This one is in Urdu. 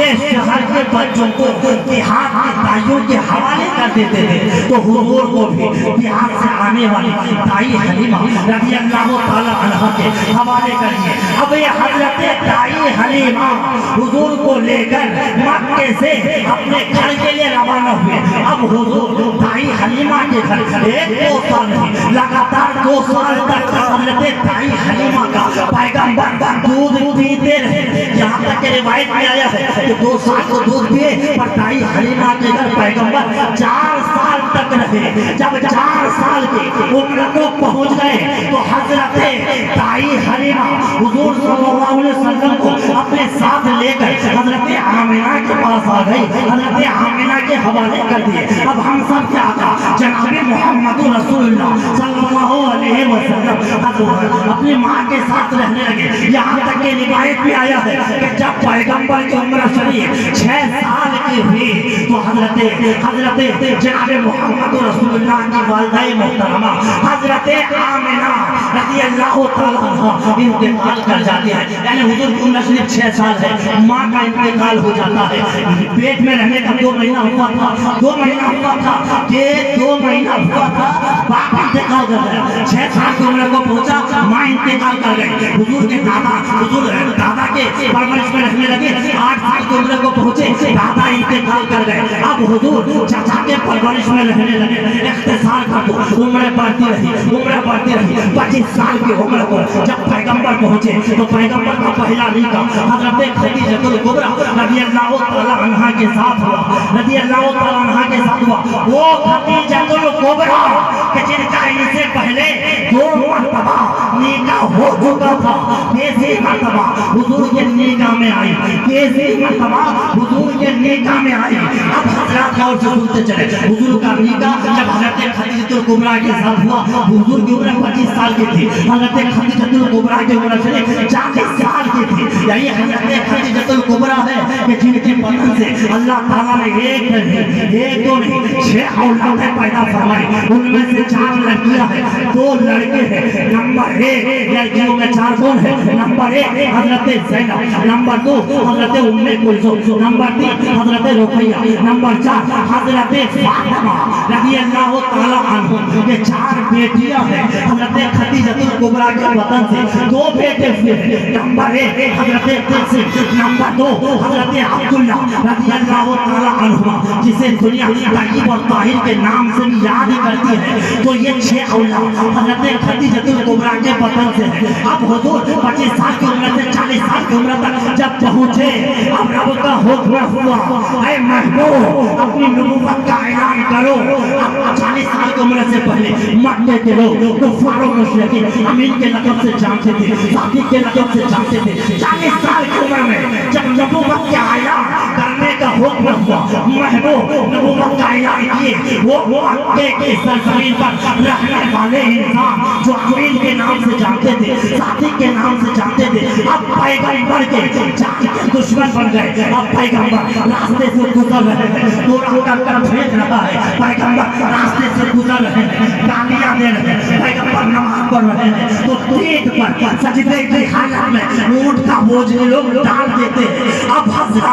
اپنے شہر کے بچوں کو دیہات کے دائیوں کے حوالے کر دیتے تھے، تو حضور کو بھی دیہات سے آنے والی دائی حلیمہ رضی اللہ تعالی عنہ کے حوالے کریے۔ اب یہ حضرت دائی حلیمہ حضور کو لے کر مکے سے اپنے گھر کے لیے روانہ ہوئے۔ اب حضور دائی حلیمہ کے گھر 1-2 سال نہیں، لگاتار 2 سال تک حضرت دائی حلیمہ کا پیغمبر دودھ پیتے رہے، یہاں تک کہ روایت میں آیا ہے کہ 2 سال کو دودھ پیے، پر دائی حلیمہ کے گھر پیغمبر 4 سال تک رہے۔ جب 4 سال کی عمر کو پہنچ گئے تو حضرت دائی حلیمہ حضور صلی اللہ علیہ وسلم کو اپنے ساتھ لے کر حضرت آمنہ کے پاس آ گئی، حضرت آمنہ کے حوالے کر دیے۔ اب ہم سب کے آقا جناب محمد رسول اللہ صلی اللہ علیہ وسلم اپنی ماں کے ساتھ رہنے لگے۔ یہاں تک کہ روایت میں آیا ہے کہ جب پیغمبر کی عمر شریف 6 سال کی ہوئی تو حضرت جناب محمد رسول اللہ کی والدہ محترمہ حضرت آمنہ رضی اللہ تعالیٰ عنہ انتقال کر جاتی ہے۔ یعنی حضور کی عمر شریف 6 سال ہے، ماں کا انتقال ہو جاتا ہے۔ پیٹ میں رہنے کا 2 مہینہ ہوا تھا، 2 مہینہ ہوا تھا کہ 2 مہینہ ہوا تھا، باپ انتقال کر گیا۔ 6 سال کی عمر کو پہنچا، ماں انتقال کر گئی۔ حضور کے دادا کے پرورش میں رہنے لگے۔ 8 سال کی عمر کو پہنچے، دادا انتقال کر گئے۔ اب حضور چچا کے پرورش میں رہنے لگے۔ اختصار کر دو، عمر بڑھتی رہی، عمر بڑھتی رہی۔ 25 سال کی عمر کو جب پیغمبر پہنچے تو پیغمبر کا پہلا نکاح حضرت خدیجہ کبریٰ رضی اللہ تعالی عنہا کے ساتھ ہوا، رضی اللہ تعالی عنہا کے ساتھ ہوا۔ وہ خدیجہ کبریٰ کہ جن کا ان سے پہلے 2 مرتبہ نکاح ہو چکا تھا، تیسری مرتبہ حضور کے نکاح میں آئی، تیسری مرتبہ حضور کے نکاح میں آئی۔ اب حضرات غور سے سنتے چلے، حضور کا نکاح جب حضرت خدیجہ کبریٰ کے ساتھ ہوا، حضور کی عمر 25 سال کی تھی، حضرت خدیجہ کبریٰ کی عمر شریف 40 سال کی تھی۔ یہی حضرت خدیجہ کبریٰ ہے کہ جن کے بدن سے اللہ تعالیٰ نے ایک دو نہیں 6 اولادیں پیدا فرمائی۔ ان میں سے 4 لڑکیاں ہیں، 2 لڑکے ہیں۔ نمبر 1 لڑکیوں میں 4 کون ہے؟ نمبر 1 حضرت زینب، نمبر 2 حضرت ام کلثوم، نمبر 3 حضرت رقیہ، نمبر 4 حضرت فاطمہ رضی اللہ تعالی عنہ۔ یہ 4 بیٹیاں ہیں حضرت خدیجہ کبریٰ کے وطن سے۔ 2 بیٹے ہوئے ہیں، نمبر 1 حضرت قاسم، نمبر 2 حضرت عبداللہ رضی اللہ تعالی عنہ، جسے دنیا طیب اور طاہر کے نام سے بھی یاد کرتی ہے۔ تو یہ 6 اولاد حضرت خدیجہ کبریٰ کے وطن سے ہیں۔ اب حضور 25 سال کی عمر سے 40 سال کی عمر تک جب پہنچے، اب رب کا حکم ہوا، اے محبوب اپنی نبوت کا اعلان کرو۔ اب 40 سال کی عمر سے پہلے مکے کے لوگ کفار و مشرکین امین کے لقب سے جانتے تھے، صادق کے لقب سے جانتے تھے۔ 40 سال کی عمر میں جب نبوت کے اعلان کرنے کا حکم ہوا، محبوب نبوت کا اعلان کیے۔ وہ مکے کی سرزمین پر رہنے والے انسان جو امین کے نام سے جانتے تھے، صادق کے نام سے جانتے تھے، اب پیغمبر کے جان کے دشمن بن گئے۔ اب پیغمبر راستے سے گزر رہے ہیں، توڑا کر بھیج رہا ہے، پیغمبر راستے سے گزر رہے ہیں، گالیاں دے رہے ہیں، پیغمبر نماز پڑھ رہے ہیں تو پیٹ پر سجدے کی حالت میں اونٹ کا بوجھ لوگ ڈال دیتے ہیں۔ اب حضرات